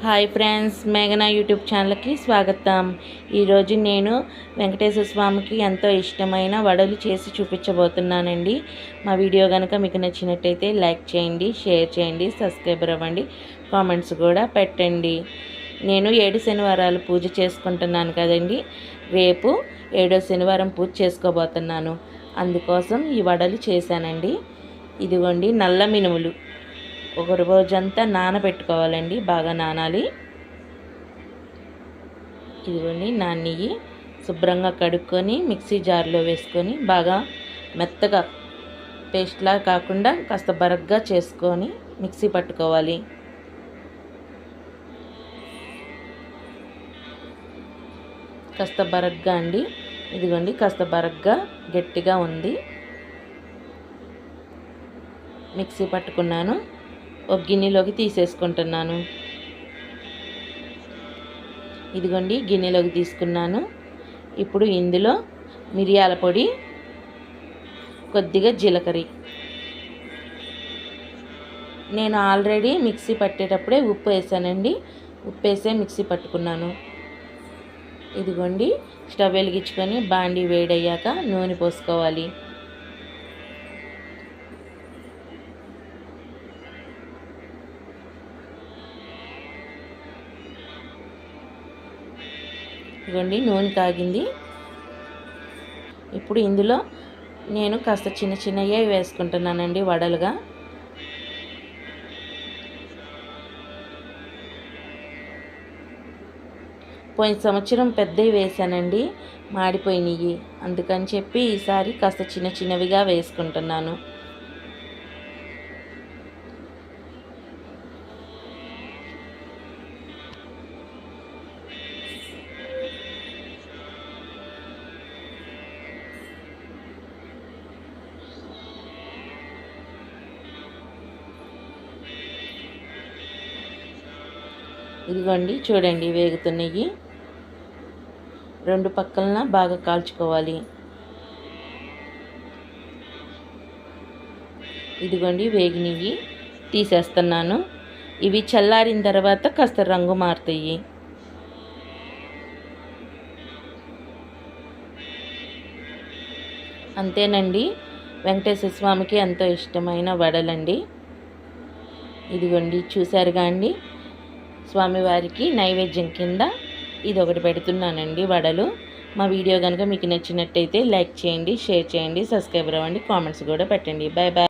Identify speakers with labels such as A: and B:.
A: Hi friends, మేఘనా YouTube ఛానల్కి స్వాగతం. ఈరోజు నేను వెంకటేశ్వర స్వామికి ఎంతో ఇష్టమైన వడలు చేసి చూపించబోతున్నానండి. మా వీడియో కనుక మీకు నచ్చినట్టయితే లైక్ చేయండి, షేర్ చేయండి, సబ్స్క్రైబర్ అవ్వండి, కామెంట్స్ కూడా పెట్టండి. నేను 7 శనివారాలు పూజ చేసుకుంటున్నాను కదండి. రేపు 7వ శనివారం పూజ చేసుకోబోతున్నాను. అందుకోసం ఈ వడలు చేశానండి. ఇదిగోండి నల్ల మినుములు ఒక రోజంతా నానబెట్టుకోవాలండి, బాగా నానాలి. ఇదిగోండి నానియి శుభ్రంగా కడుక్కొని మిక్సీ జార్లో వేసుకొని బాగా మెత్తగా పేస్ట్లా కాకుండా కాస్త బరగ్గా చేసుకొని మిక్సీ పట్టుకోవాలి. కాస్త బరగ్గా అండి, ఇదిగోండి కాస్త బరగ్గా గట్టిగా ఉంది. మిక్సీ పట్టుకున్నాను, ఒక గిన్నెలోకి తీసేసుకుంటున్నాను. ఇదిగోండి గిన్నెలోకి తీసుకున్నాను. ఇప్పుడు ఇందులో మిరియాల పొడి, కొద్దిగా జీలకర్ర. నేను ఆల్రెడీ మిక్సీ పట్టేటప్పుడే ఉప్పు వేసానండి, ఉప్పు వేసే మిక్సీ పట్టుకున్నాను. ఇదిగోండి స్టవ్ వెలిగించుకొని బాండీ వేడయ్యాక నూనె పోసుకోవాలి. ఇదిగోండి నూనె కాగింది. ఇప్పుడు ఇందులో నేను కాస్త చిన్న చిన్నవే వేసుకుంటున్నానండి వడలుగా. పోయిన సంవత్సరం పెద్దవి వేసానండి, మాడిపోయినాయి. అందుకని చెప్పి ఈసారి కాస్త చిన్న చిన్నవిగా వేసుకుంటున్నాను. ఇదిగోండి చూడండి వేగుతున్నాయి. రెండు పక్కలన బాగా కాల్చుకోవాలి. ఇదిగోండి వేగినవి తీసేస్తున్నాను. ఇవి చల్లారిన తర్వాత కాస్త రంగు మారుతాయి. అంతేనండి, వెంకటేశ్వర స్వామికి ఎంతో ఇష్టమైన వడలండి. ఇదిగోండి చూసారుగా అండి, స్వామివారికి నైవేద్యం కింద ఇది ఒకటి పెడుతున్నానండి వడలు. మా వీడియో కనుక మీకు నచ్చినట్టయితే లైక్ చేయండి, షేర్ చేయండి, సబ్స్క్రైబర్ అవ్వండి, కామెంట్స్ కూడా పెట్టండి. Bye bye.